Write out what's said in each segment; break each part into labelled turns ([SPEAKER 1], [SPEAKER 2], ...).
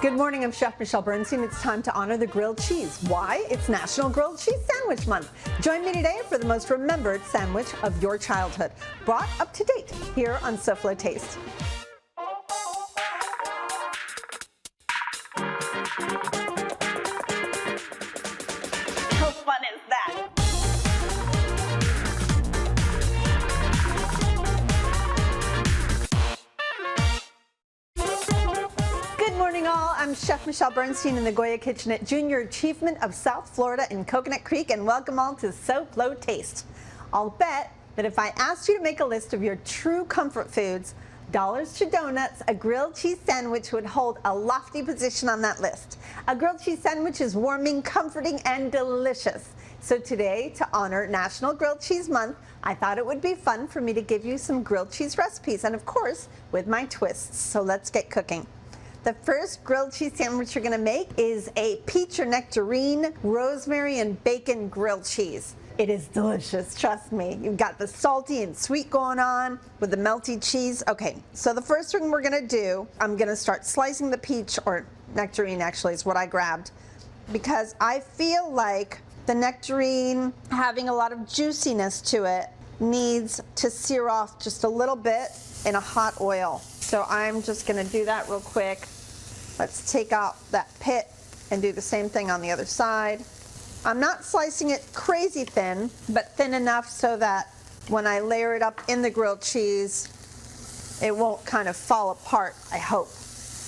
[SPEAKER 1] Good morning, I'm Chef Michelle Bernstein. It's time to honor the grilled cheese. Why? It's National Grilled Cheese Sandwich Month. Join me today for the most remembered sandwich of your childhood, brought up to date here on SoFlo Taste. How fun is that? Good morning all, I'm Chef Michelle Bernstein in the Goya Kitchen at Junior Achievement of South Florida in Coconut Creek, and welcome all to SoFlo Taste. I'll bet that if I asked you to make a list of your true comfort foods, dollars to donuts, a grilled cheese sandwich would hold a lofty position on that list. A grilled cheese sandwich is warming, comforting, and delicious. So today, to honor National Grilled Cheese Month, I thought it would be fun for me to give you some grilled cheese recipes, and of course, with my twists. So let's get cooking. The first grilled cheese sandwich you're going to make is a peach or nectarine, rosemary and bacon grilled cheese. It is delicious, trust me. You've got the salty and sweet going on with the melty cheese. Okay, so the first thing we're going to do, I'm going to start slicing the peach, or nectarine actually is what I grabbed, because I feel like the nectarine, having a lot of juiciness to it, needs to sear off just a little bit in a hot oil. So I'm just going to do that real quick. Let's take out that pit and do the same thing on the other side. I'm not slicing it crazy thin, but thin enough so that when I layer it up in the grilled cheese, it won't kind of fall apart, I hope.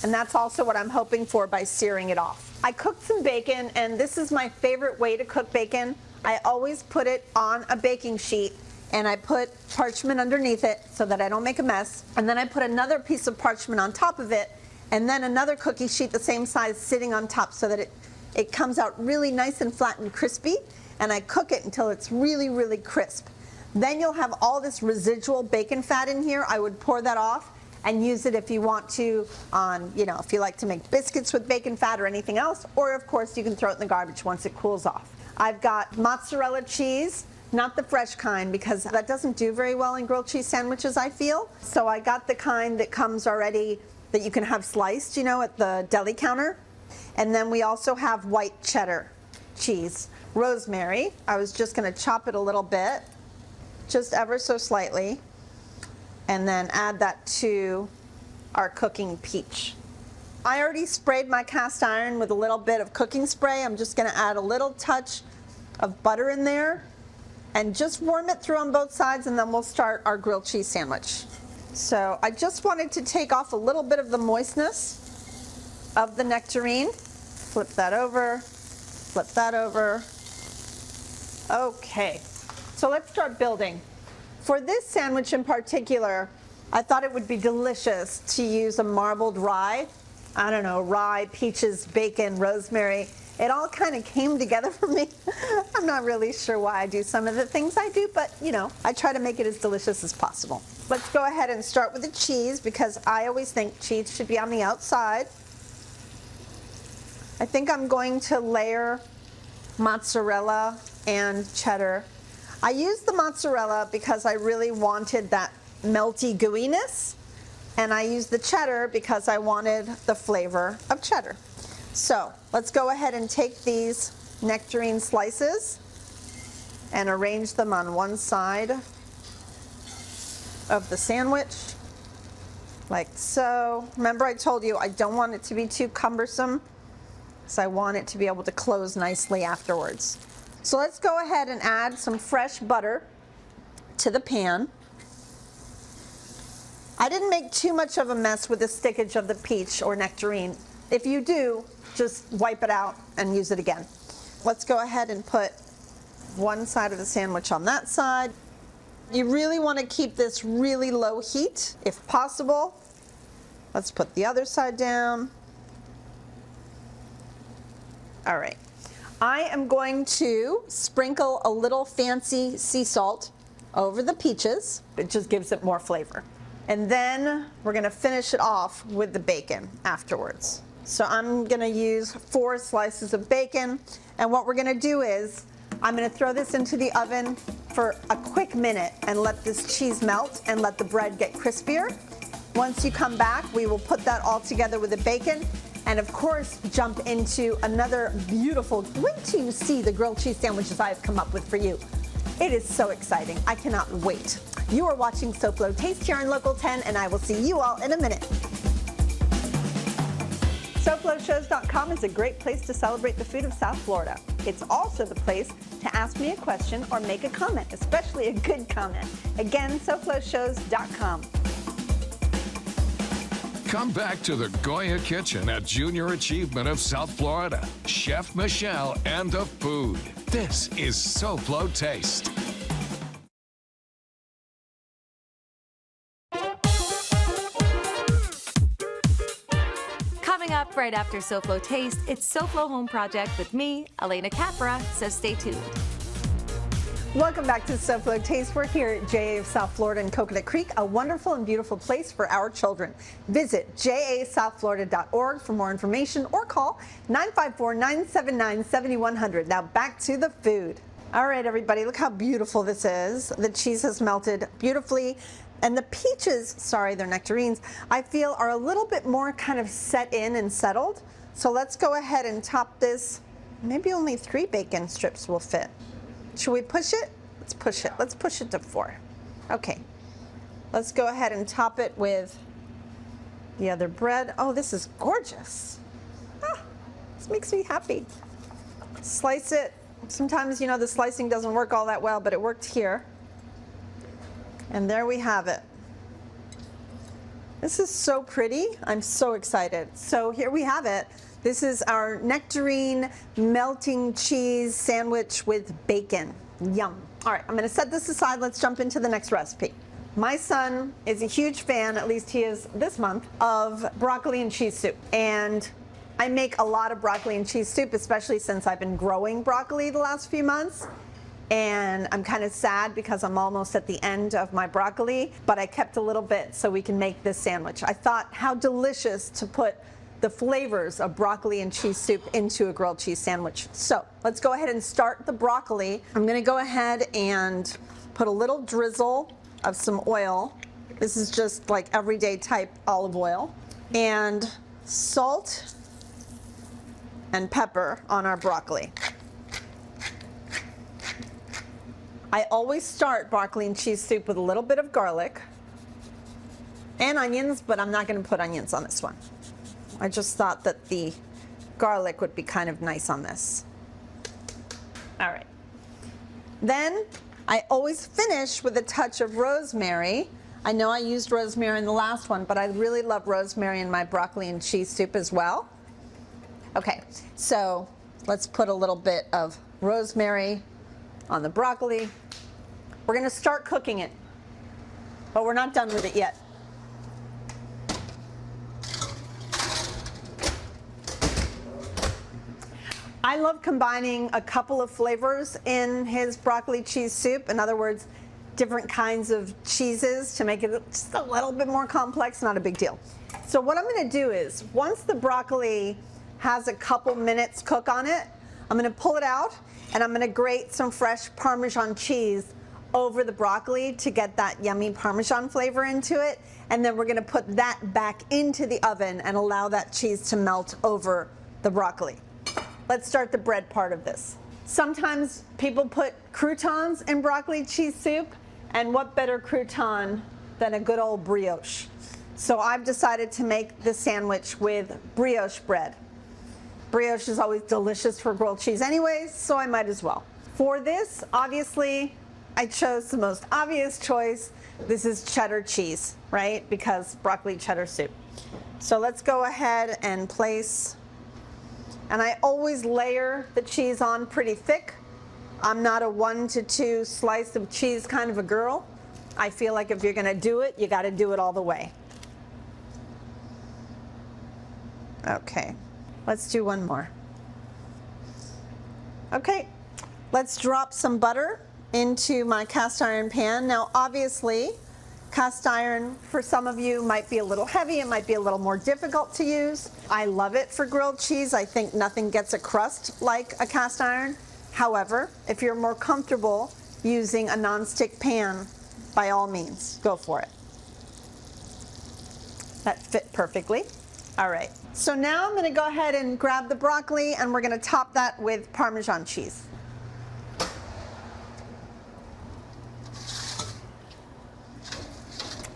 [SPEAKER 1] And that's also what I'm hoping for by searing it off. I cooked some bacon, and this is my favorite way to cook bacon. I always put it on a baking sheet, and I put parchment underneath it so that I don't make a mess. And then I put another piece of parchment on top of it, and then another cookie sheet the same size sitting on top so that it comes out really nice and flat and crispy. And I cook it until it's really, really crisp. Then you'll have all this residual bacon fat in here. I would pour that off and use it if you want to on, if you like to make biscuits with bacon fat or anything else. Or of course you can throw it in the garbage once it cools off. I've got mozzarella cheese. Not the fresh kind, because that doesn't do very well in grilled cheese sandwiches, I feel. So I got the kind that comes already, that you can have sliced, at the deli counter. And then we also have white cheddar cheese. Rosemary, I was just gonna chop it a little bit, just ever so slightly, and then add that to our cooking peach. I already sprayed my cast iron with a little bit of cooking spray. I'm just gonna add a little touch of butter in there, and just warm it through on both sides, and then we'll start our grilled cheese sandwich. So I just wanted to take off a little bit of the moistness of the nectarine. Flip that over, flip that over. Okay, so let's start building. For this sandwich in particular, I thought it would be delicious to use a marbled rye. I don't know, rye, peaches, bacon, rosemary. It all kind of came together for me. I'm not really sure why I do some of the things I do, but I try to make it as delicious as possible. Let's go ahead and start with the cheese, because I always think cheese should be on the outside. I think I'm going to layer mozzarella and cheddar. I used the mozzarella because I really wanted that melty gooiness, and I used the cheddar because I wanted the flavor of cheddar. So let's go ahead and take these nectarine slices and arrange them on one side of the sandwich, like so. Remember, I told you I don't want it to be too cumbersome, so I want it to be able to close nicely afterwards. So let's go ahead and add some fresh butter to the pan. I didn't make too much of a mess with the stickage of the peach or nectarine. If you do, just wipe it out and use it again. Let's go ahead and put one side of the sandwich on that side. You really want to keep this really low heat if possible. Let's put the other side down. All right. I am going to sprinkle a little fancy sea salt over the peaches. It just gives it more flavor. And then we're going to finish it off with the bacon afterwards. So I'm going to use 4 slices of bacon, and what we're going to do is I'm going to throw this into the oven for a quick minute and let this cheese melt and let the bread get crispier. Once you come back, we will put that all together with the bacon and of course jump into another beautiful, wait till you see the grilled cheese sandwiches I've come up with for you. It is so exciting. I cannot wait. You are watching SoFlo Taste here on Local 10, and I will see you all in a minute. SoFloShows.com is a great place to celebrate the food of South Florida. It's also the place to ask me a question or make a comment, especially a good comment. Again, SoFloShows.com.
[SPEAKER 2] Come back to the Goya Kitchen at Junior Achievement of South Florida. Chef Michelle and the food. This is SoFlo Taste.
[SPEAKER 3] Coming up right after SoFlo Taste, it's SoFlo Home Project with me, Elena Capra, so stay tuned.
[SPEAKER 1] Welcome back to SoFlo Taste. We're here at JA of South Florida in Coconut Creek, a wonderful and beautiful place for our children. Visit jasouthflorida.org for more information or call 954-979-7100. Now back to the food. All right, everybody, look how beautiful this is. The cheese has melted beautifully. And the peaches, sorry, they're nectarines, I feel are a little bit more kind of set in and settled. So let's go ahead and top this. Maybe only 3 bacon strips will fit. Should we push it? Let's push it. Let's push it to 4. Okay. Let's go ahead and top it with the other bread. Oh, this is gorgeous. Ah, this makes me happy. Slice it. Sometimes, you know, the slicing doesn't work all that well, but it worked here. And there we have it. This is so pretty. I'm so excited. So here we have it. This is our nectarine melting cheese sandwich with bacon. Yum. All right, I'm gonna set this aside. Let's jump into the next recipe. My son is a huge fan, at least he is this month, of broccoli and cheese soup. And I make a lot of broccoli and cheese soup, especially since I've been growing broccoli the last few months. And I'm kind of sad because I'm almost at the end of my broccoli, but I kept a little bit so we can make this sandwich. I thought how delicious to put the flavors of broccoli and cheese soup into a grilled cheese sandwich. So let's go ahead and start the broccoli. I'm gonna go ahead and put a little drizzle of some oil. This is just like everyday type olive oil. And salt and pepper on our broccoli. I always start broccoli and cheese soup with a little bit of garlic and onions, but I'm not gonna put onions on this one. I just thought that the garlic would be kind of nice on this. All right. Then I always finish with a touch of rosemary. I know I used rosemary in the last one, but I really love rosemary in my broccoli and cheese soup as well. Okay, so let's put a little bit of rosemary on the broccoli. We're gonna start cooking it, but we're not done with it yet. I love combining a couple of flavors in his broccoli cheese soup. In other words, different kinds of cheeses to make it just a little bit more complex, not a big deal. So what I'm gonna do is, once the broccoli has a couple minutes cook on it, I'm gonna pull it out and I'm gonna grate some fresh Parmesan cheese over the broccoli to get that yummy Parmesan flavor into it. And then we're gonna put that back into the oven and allow that cheese to melt over the broccoli. Let's start the bread part of this. Sometimes people put croutons in broccoli cheese soup, and what better crouton than a good old brioche? So I've decided to make the sandwich with brioche bread. Brioche is always delicious for grilled cheese anyways, so I might as well. For this, obviously, I chose the most obvious choice. This is cheddar cheese, right? Because broccoli cheddar soup. So let's go ahead and place, and I always layer the cheese on pretty thick. I'm not a 1 to 2 slice of cheese kind of a girl. I feel like if you're gonna do it, you gotta do it all the way. Okay, let's do one more. Okay, let's drop some butter into my cast iron pan. Now, obviously, cast iron for some of you might be a little heavy, it might be a little more difficult to use. I love it for grilled cheese. I think nothing gets a crust like a cast iron. However, if you're more comfortable using a nonstick pan, by all means, go for it. That fit perfectly. All right, so now I'm gonna go ahead and grab the broccoli and we're gonna top that with Parmesan cheese.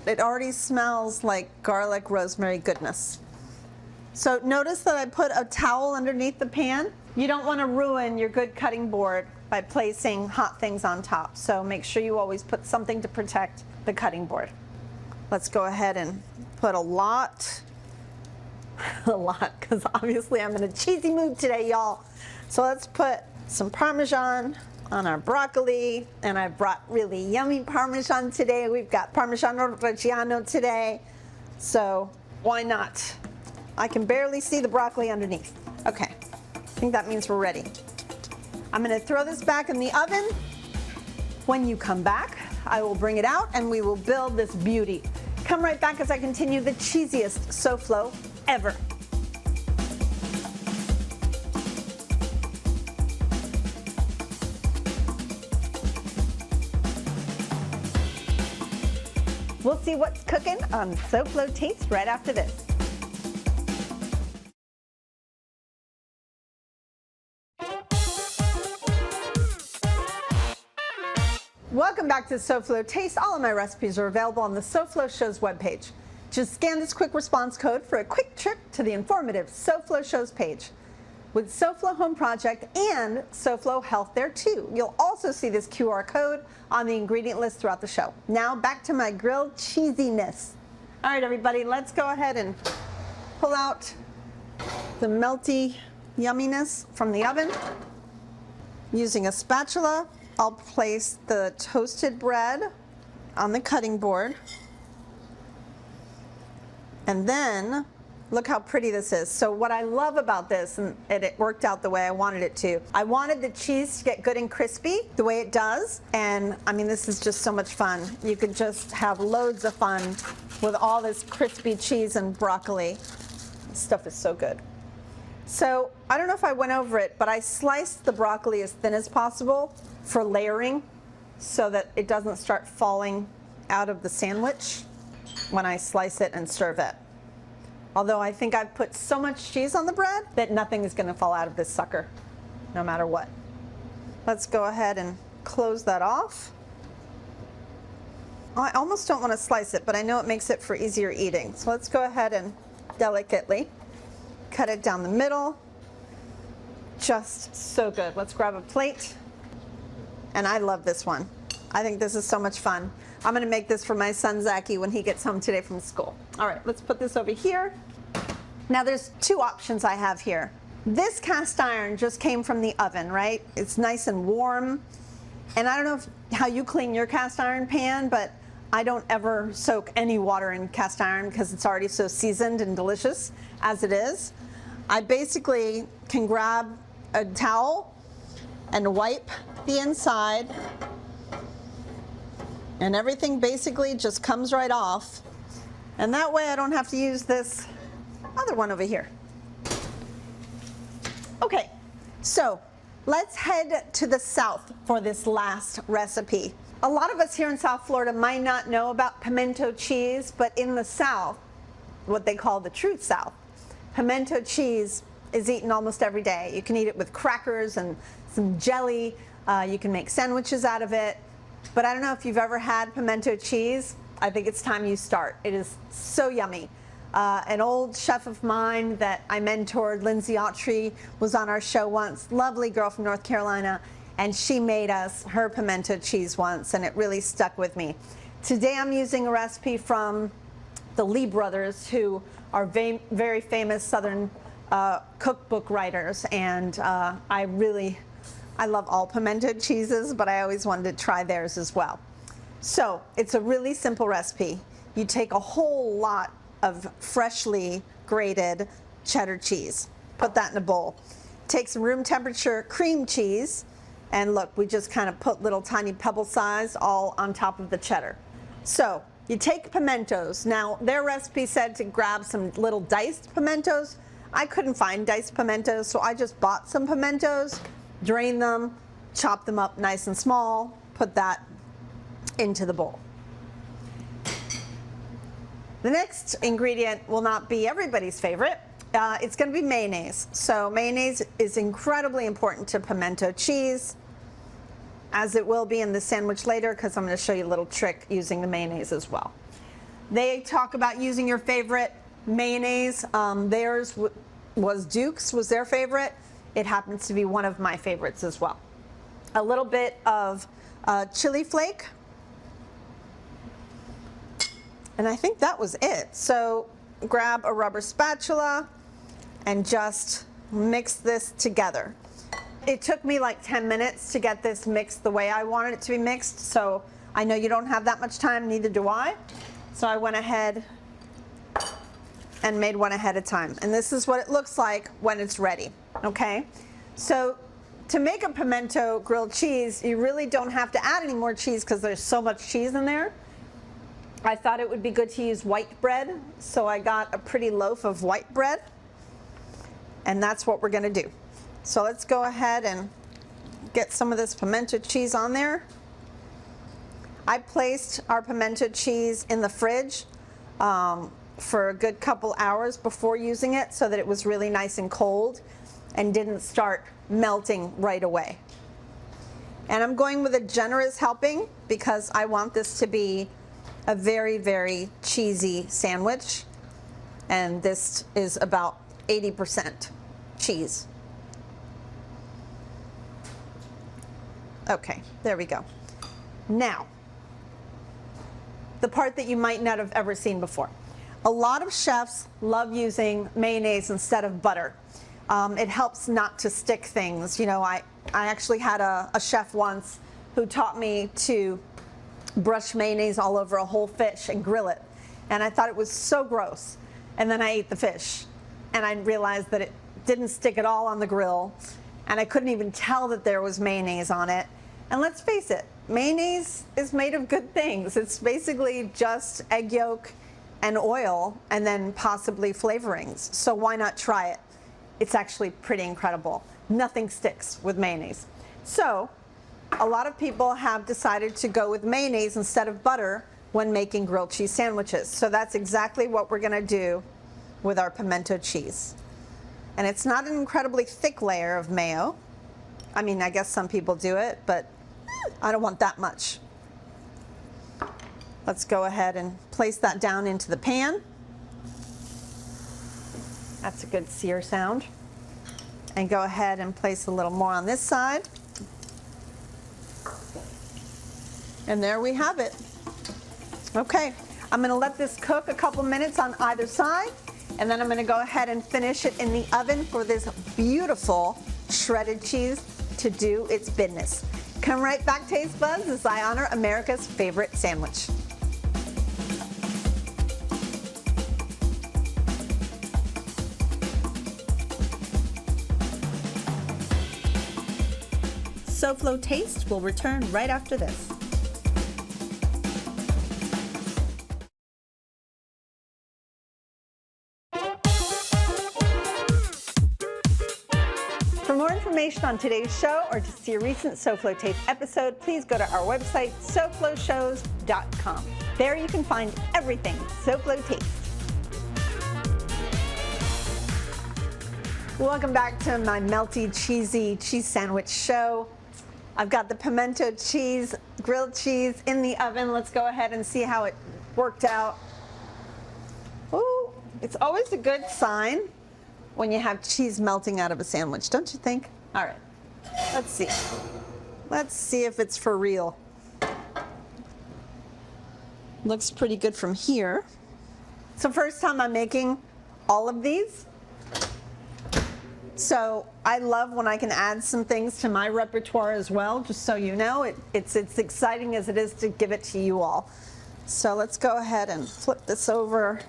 [SPEAKER 1] It already smells like garlic rosemary goodness. So notice that I put a towel underneath the pan. You don't want to ruin your good cutting board by placing hot things on top. So make sure you always put something to protect the cutting board. Let's go ahead and put a lot, because obviously I'm in a cheesy mood today, y'all. So let's put some Parmesan on our broccoli, and I brought really yummy Parmesan today. We've got Parmigiano Reggiano today, so why not? I can barely see the broccoli underneath. Okay, I think that means we're ready. I'm gonna throw this back in the oven. When you come back, I will bring it out and we will build this beauty. Come right back as I continue the cheesiest SoFlo ever. We'll see what's cooking on SoFlo Taste right after this. Welcome back to SoFlo Taste. All of my recipes are available on the SoFlo Shows webpage. Just scan this quick response code for a quick trip to the informative SoFlo Shows page. With SoFlo Home Project and SoFlo Health there too. You'll also see this QR code on the ingredient list throughout the show. Now back to my grilled cheesiness. All right, everybody, let's go ahead and pull out the melty yumminess from the oven. Using a spatula, I'll place the toasted bread on the cutting board. And then, look how pretty this is. So what I love about this, and it worked out the way I wanted it to, I wanted the cheese to get good and crispy the way it does. And I mean, this is just so much fun. You could just have loads of fun with all this crispy cheese and broccoli. This stuff is so good. So I don't know if I went over it, but I sliced the broccoli as thin as possible for layering so that it doesn't start falling out of the sandwich when I slice it and serve it. Although I think I've put so much cheese on the bread that nothing is going to fall out of this sucker, no matter what. Let's go ahead and close that off. I almost don't want to slice it, but I know it makes it for easier eating. So let's go ahead and delicately cut it down the middle. Just so good. Let's grab a plate. And I love this one. I think this is so much fun. I'm gonna make this for my son Zachy when he gets home today from school. All right, let's put this over here. Now there's two options I have here. This cast iron just came from the oven, right? It's nice and warm. And I don't know how you clean your cast iron pan, but I don't ever soak any water in cast iron because it's already so seasoned and delicious as it is. I basically can grab a towel and wipe the inside, and everything basically just comes right off. And that way I don't have to use this other one over here. Okay, so let's head to the south for this last recipe. A lot of us here in South Florida might not know about pimento cheese, but in the South, what they call the true South, pimento cheese is eaten almost every day. You can eat it with crackers and some jelly. You can make sandwiches out of it. But I don't know if you've ever had pimento cheese. I think it's time you start. It is so yummy. An old chef of mine that I mentored, Lindsay Autry, was on our show once. Lovely girl from North Carolina. And she made us her pimento cheese once, and it really stuck with me. Today I'm using a recipe from the Lee brothers, who are very famous Southern cookbook writers. And I love all pimento cheeses, but I always wanted to try theirs as well. So it's a really simple recipe. You take a whole lot of freshly grated cheddar cheese, put that in a bowl. Take some room temperature cream cheese, and look, we just kind of put little tiny pebble size all on top of the cheddar. So you take pimentos. Now their recipe said to grab some little diced pimentos. I couldn't find diced pimentos, so I just bought some pimentos, drain them, chop them up nice and small, put that into the bowl. The next ingredient will not be everybody's favorite. It's going to be mayonnaise. So mayonnaise is incredibly important to pimento cheese, as it will be in the sandwich later, because I'm going to show you a little trick using the mayonnaise as well. They talk about using your favorite mayonnaise. Theirs was Duke's, was their favorite. It happens to be one of my favorites as well. A little bit of chili flake. And I think that was it. So grab a rubber spatula and just mix this together. It took me like 10 minutes to get this mixed the way I wanted it to be mixed. So I know you don't have that much time, neither do I. So I went ahead and made one ahead of time. And this is what it looks like when it's ready, okay? So to make a pimento grilled cheese, you really don't have to add any more cheese because there's so much cheese in there. I thought it would be good to use white bread, so I got a pretty loaf of white bread, and that's what we're gonna do. So let's go ahead and get some of this pimento cheese on there. I placed our pimento cheese in the fridge for a good couple hours before using it so that it was really nice and cold and didn't start melting right away. And I'm going with a generous helping because I want this to be a very, very cheesy sandwich, and this is about 80% cheese. Okay, there we go. Now, the part that you might not have ever seen before. A lot of chefs love using mayonnaise instead of butter. It helps not to stick things. You know, I actually had a chef once who taught me to brush mayonnaise all over a whole fish and grill it. And I thought it was so gross. And then I ate the fish. And I realized that it didn't stick at all on the grill. And I couldn't even tell that there was mayonnaise on it. And let's face it, mayonnaise is made of good things. It's basically just egg yolk and oil and then possibly flavorings. So why not try it? It's actually pretty incredible. Nothing sticks with mayonnaise. So a lot of people have decided to go with mayonnaise instead of butter when making grilled cheese sandwiches. So that's exactly what we're gonna do with our pimento cheese. And it's not an incredibly thick layer of mayo. I mean, I guess some people do it, but I don't want that much. Let's go ahead and place that down into the pan. That's a good sear sound. And go ahead and place a little more on this side. And there we have it. Okay, I'm gonna let this cook a couple minutes on either side, and then I'm gonna go ahead and finish it in the oven for this beautiful shredded cheese to do its business. Come right back, taste buds, as I honor America's favorite sandwich. SoFlo Taste will return right after this. For more information on today's show or to see a recent SoFlo Taste episode, please go to our website, sofloshows.com. There you can find everything SoFlo Taste. Welcome back to my melty, cheesy cheese sandwich show. I've got the pimento cheese, grilled cheese in the oven. Let's go ahead and see how it worked out. Ooh, it's always a good sign when you have cheese melting out of a sandwich, don't you think? All right, let's see. Let's see if it's for real. Looks pretty good from here. So first time I'm making all of these. So I love when I can add some things to my repertoire as well, just so you know. It's exciting as it is to give it to you all. So let's go ahead and flip this over.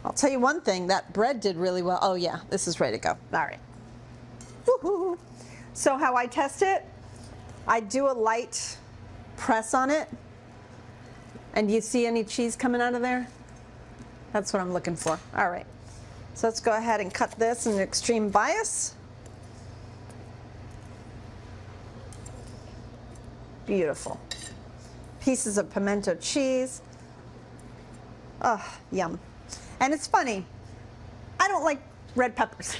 [SPEAKER 1] I'll tell you one thing, that bread did really well. Oh yeah, this is ready to go. All right. Woo-hoo. So how I test it, I do a light press on it. And do you see any cheese coming out of there? That's what I'm looking for. All right. So let's go ahead and cut this in extreme bias. Beautiful. Pieces of pimento cheese. Oh, yum. And it's funny, I don't like red peppers.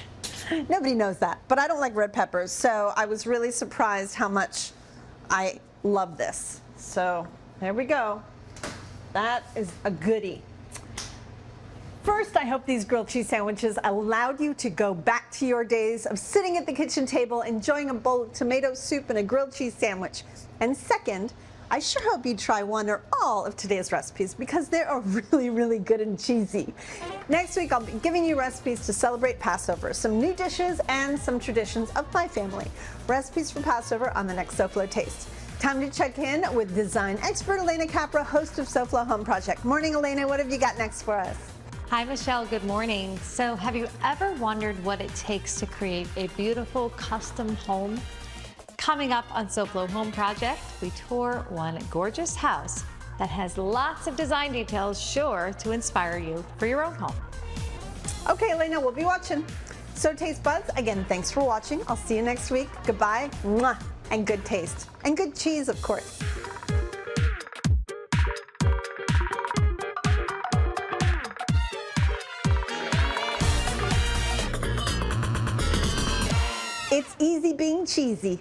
[SPEAKER 1] Nobody knows that, but I don't like red peppers. So I was really surprised how much I love this. So there we go. That is a goodie. First, I hope these grilled cheese sandwiches allowed you to go back to your days of sitting at the kitchen table, enjoying a bowl of tomato soup and a grilled cheese sandwich. And second, I sure hope you try one or all of today's recipes because they are really, really good and cheesy. Next week, I'll be giving you recipes to celebrate Passover, some new dishes and some traditions of my family. Recipes for Passover on the next SoFlo Taste. Time to check in with design expert Elena Capra, host of SoFlo Home Project. Morning, Elena. What have you got next for us?
[SPEAKER 4] Hi, Michelle. Good morning. So have you ever wondered what it takes to create a beautiful custom home? Coming up on SoFlo Home Project, we tour one gorgeous house that has lots of design details sure to inspire you for your own home.
[SPEAKER 1] Okay, Elena, we'll be watching. So Taste Buds, again, thanks for watching. I'll see you next week. Goodbye. Mwah. And good taste. And good cheese, of course. It's easy being cheesy.